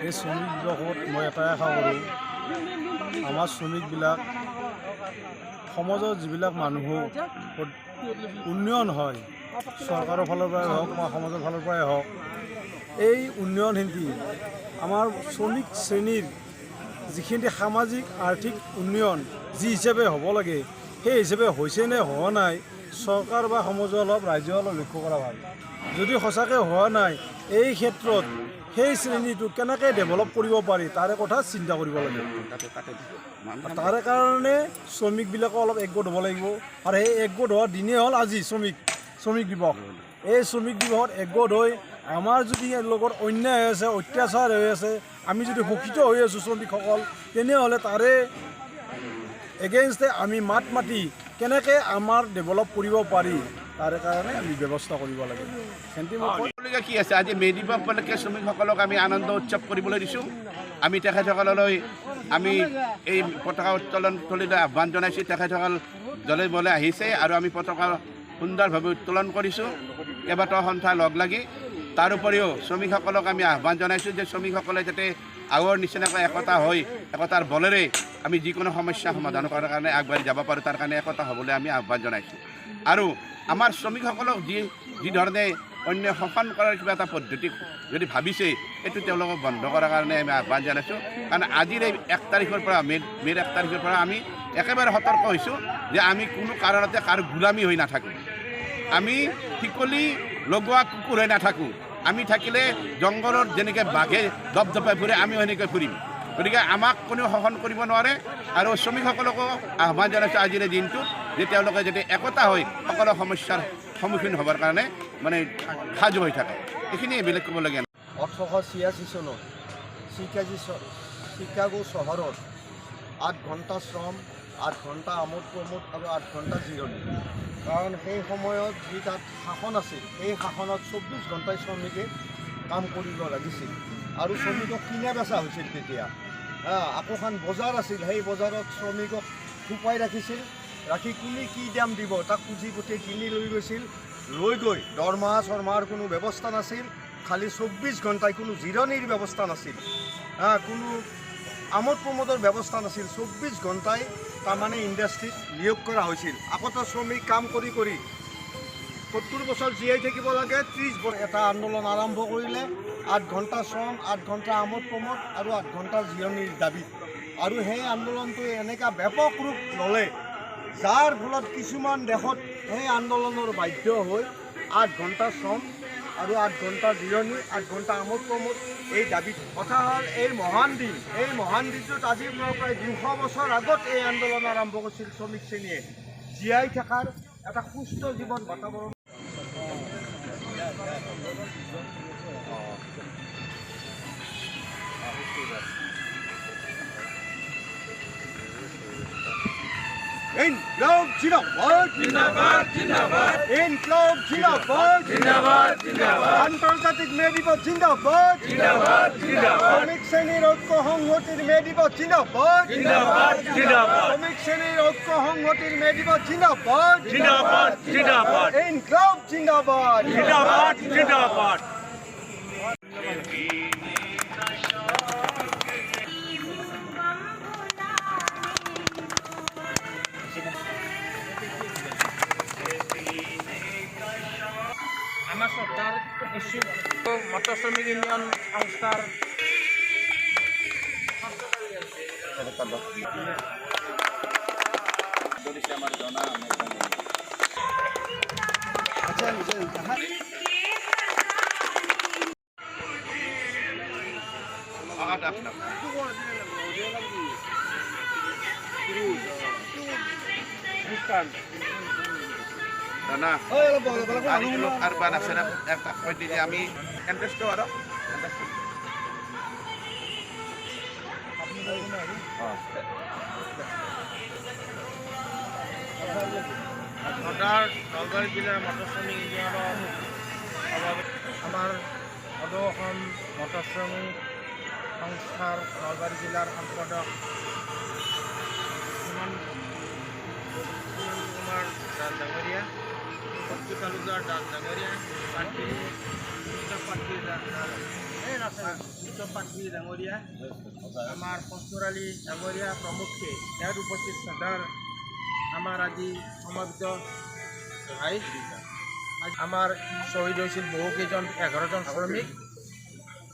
এই শ্ৰমিক দিৱসত মই এটাই আশা কৰোঁ, আমাৰ শ্ৰমিকবিলাক সমাজৰ যিবিলাক মানুহৰ উন্নয়ন হয়, চৰকাৰৰ ফালৰ পৰাই হওক বা সমাজৰ ফালৰ পৰাই হওক, এই উন্নয়নখিনি আমাৰ শ্ৰমিক শ্ৰেণীৰ যিখিনি সামাজিক আৰ্থিক উন্নয়ন যি হিচাপে হ'ব লাগে, সেই হিচাপে হৈছে নে হোৱা নাই, চৰকাৰ বা সমাজে অলপ ৰাইজে অলপ লক্ষ্য কৰা ভাল। যদি সঁচাকৈ হোৱা নাই, এই ক্ষেত্ৰত সেই শ্ৰেণীটো কেনেকৈ ডেভেলপ কৰিব পাৰি তাৰে কথা চিন্তা কৰিব লাগিব। তাৰে কাৰণে শ্ৰমিকবিলাকো অলপ একগোট হ'ব লাগিব। আৰু সেই একগোট হোৱাৰ দিনেই হ'ল আজি শ্ৰমিক দিৱস। এই শ্ৰমিক দিৱসত একগোট হৈ আমাৰ যদি ইয়াৰ লগত অন্যায় হৈ আছে, অত্যাচাৰ হৈ আছে, আমি যদি শোষিত হৈ আছোঁ শ্ৰমিকসকল, তেনেহ'লে তাৰে এগেইনষ্টে আমি মাত মাতি কেনেকৈ আমাৰ ডেভেলপ কৰিব পাৰি তাৰে কাৰণে আমি ব্যৱস্থা কৰিব লাগে। কি আছে আজি মে' দিৱস উপলক্ষে শ্ৰমিকসকলক আমি আনন্দ উৎসৱ কৰিবলৈ দিছোঁ। আমি তেখেতসকললৈ আমি এই পতাকা উত্তোলন থলীলৈ আহ্বান জনাইছোঁ। তেখেতসকল দলে বলে আহিছে আৰু আমি পতাকা সুন্দৰভাৱে উত্তোলন কৰিছোঁ কেইবাটাও সন্থা লগ লাগি। তাৰ উপৰিও শ্ৰমিকসকলক আমি আহ্বান জনাইছোঁ যে শ্ৰমিকসকলে যাতে আগৰ নিচিনাকৈ একতা হৈ একতাৰ বলেৰে আমি যিকোনো সমস্যা সমাধান কৰাৰ কাৰণে আগবাঢ়ি যাব পাৰোঁ, তাৰ কাৰণে একতা হ'বলৈ আমি আহ্বান জনাইছোঁ। আৰু আমাৰ শ্ৰমিকসকলক যি ধৰণে অন্য শোষণ কৰাৰ কিবা এটা পদ্ধতি যদি ভাবিছে, সেইটো তেওঁলোকক বন্ধ কৰাৰ কাৰণে আমি আহ্বান জনাইছোঁ। কাৰণ আজিৰ এই 1 তাৰিখৰ পৰা মে'ৰ 1 তাৰিখৰ পৰা আমি একেবাৰে সতৰ্ক হৈছোঁ যে আমি কোনো কাৰণতে কাৰো গোলামী হৈ নাথাকোঁ। আমি শিকলি লগোৱা কুকুৰ হৈ নাথাকোঁ। আমি থাকিলে জংঘলত যেনেকৈ বাঘে দপদপাই ফুৰে, আমিও সেনেকৈ ফুৰিম। গতিকে আমাক কোনেও শোষণ কৰিব নোৱাৰে। আৰু শ্ৰমিকসকলকো আহ্বান জনাইছোঁ আজিৰ এই দিনটোত যে তেওঁলোকে যাতে একতা হৈ সকলো সমস্যাৰ সন্মুখীন হ'বৰ কাৰণে মানে সাজু হৈ থাকে। এইখিনিয়ে বেলেগ ক'বলগীয়া নাই। 1886 চনত চিকাগো চহৰত 8 ঘণ্টা শ্ৰম, 8 ঘণ্টা আমোদ প্ৰমোদ আৰু 8 ঘণ্টা জিৰণি। কাৰণ সেই সময়ত যি তাত শাসন আছিল, সেই শাসনত 24 ঘণ্টাই শ্ৰমিকে কাম কৰিব লাগিছিল আৰু শ্ৰমিকক কিনা বেচা হৈছিল। তেতিয়া একোখন বজাৰ আছিল, সেই বজাৰত শ্ৰমিকক থুপাই ৰাখিছিল, ৰাখি কোনে কি দাম দিব তাক পুঁজি পুতি কিনি লৈ গৈছিল। লৈ গৈ দৰমহা চৰমাৰ কোনো ব্যৱস্থা নাছিল, খালি 24 ঘণ্টাই কোনো জিৰণিৰ ব্যৱস্থা নাছিল, কোনো আমোদ প্ৰমোদৰ ব্যৱস্থা নাছিল। 24 ঘণ্টাই তাৰমানে ইণ্ডাষ্ট্ৰীত নিয়োগ কৰা হৈছিল। আগতে শ্ৰমিক কাম কৰি 70 বছৰ জীয়াই থাকিব লাগে, 30 বছৰ এটা আন্দোলন আৰম্ভ কৰিলে 8 ঘণ্টা শ্ৰম, 8 ঘণ্টা আমোদ প্ৰমোদ আৰু 8 ঘণ্টা জিৰণিৰ দাবীত। আৰু সেই আন্দোলনটোৱে এনেকুৱা ব্যাপক ৰূপ ল'লে, যাৰ ফলত কিছুমান দেশত সেই আন্দোলনৰ বাধ্য হৈ 8 ঘণ্টা শ্ৰম আৰু 8 ঘণ্টা জিৰণি, 8 ঘণ্টা আমোদ প্ৰমোদ এই দাবীত। কথা হ'ল এই মহান দিনটোত আজিৰ পৰা প্ৰায় 200 বছৰ আগত এই আন্দোলন আৰম্ভ কৰিছিল শ্ৰমিক শ্ৰেণীয়ে জীয়াই থকাৰ এটা সুস্থ জীৱন বাতাবৰণ। ইনকলাব জিন্দাবাদ, জিন্দাবাদ, জিন্দাবাদ। ইনকলাব জিন্দাবাদ, জিন্দাবাদ, জিন্দাবাদ। আন্তৰ্জাতিক মে' দিৱস জিন্দাবাদ, জিন্দাবাদ, জিন্দাবাদ। শ্ৰমিক শ্ৰেণীৰ ঐক্য সংহতিৰ মে' দিৱস জিন্দাবাদ, জিন্দাবাদ, জিন্দাবাদ। শ্ৰমিক শ্ৰেণীৰ ঐক্য সংহতিৰ মে' দিৱস জিন্দাবাদ, জিন্দাবাদ, জিন্দাবাদ। ইনকলাব জিন্দাবাদ, জিন্দাবাদ, জিন্দাবাদ। আমার সরকার মটর শ্রমিক ইউনিয়ন সংস্থার না আর বান আছে না একটা কই দিয়ে আমি ইন্টারেস্ট আরো নলবাৰী জিলাৰ মটৰ শ্ৰমিক ইউনিয়নৰ আমাৰ সদৌ অসম মটৰ শ্ৰমিক সংস্থাৰ নলবাৰী জিলাৰ সম্পাদক সুমন কুমাৰ ডাঙৰীয়া পক্ষী তালুকাৰ ডাঙৰীয়া পাৰ্টী পাৰ্টী ডাঙৰীয়া আমাৰ কস্তুৰ আলী ডাঙৰীয়া প্ৰমুখ্যে ইয়াত উপস্থিত শ্ৰদ্ধাৰ আমাৰ আজি সমাবেত ৰাইজ আমাৰ শ্বহীদ হৈছিল বহুকেইজন 11জন শ্ৰমিক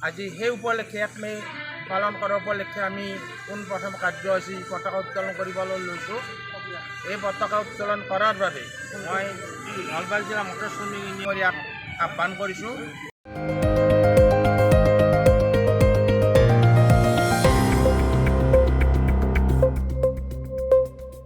আজি সেই উপলক্ষে 1 মে পালন কৰাৰ উপলক্ষে আমি পোনপ্ৰথম কাৰ্যসূচী পতাকা উত্তোলন কৰিবলৈ লৈছোঁ এই পতাকা উত্তোলন কৰাৰ বাবে মই নলবাৰী জিলা মটৰ শ্ৰমিক ইউনিয়নৰ ইয়াক আহ্বান কৰিছোঁ।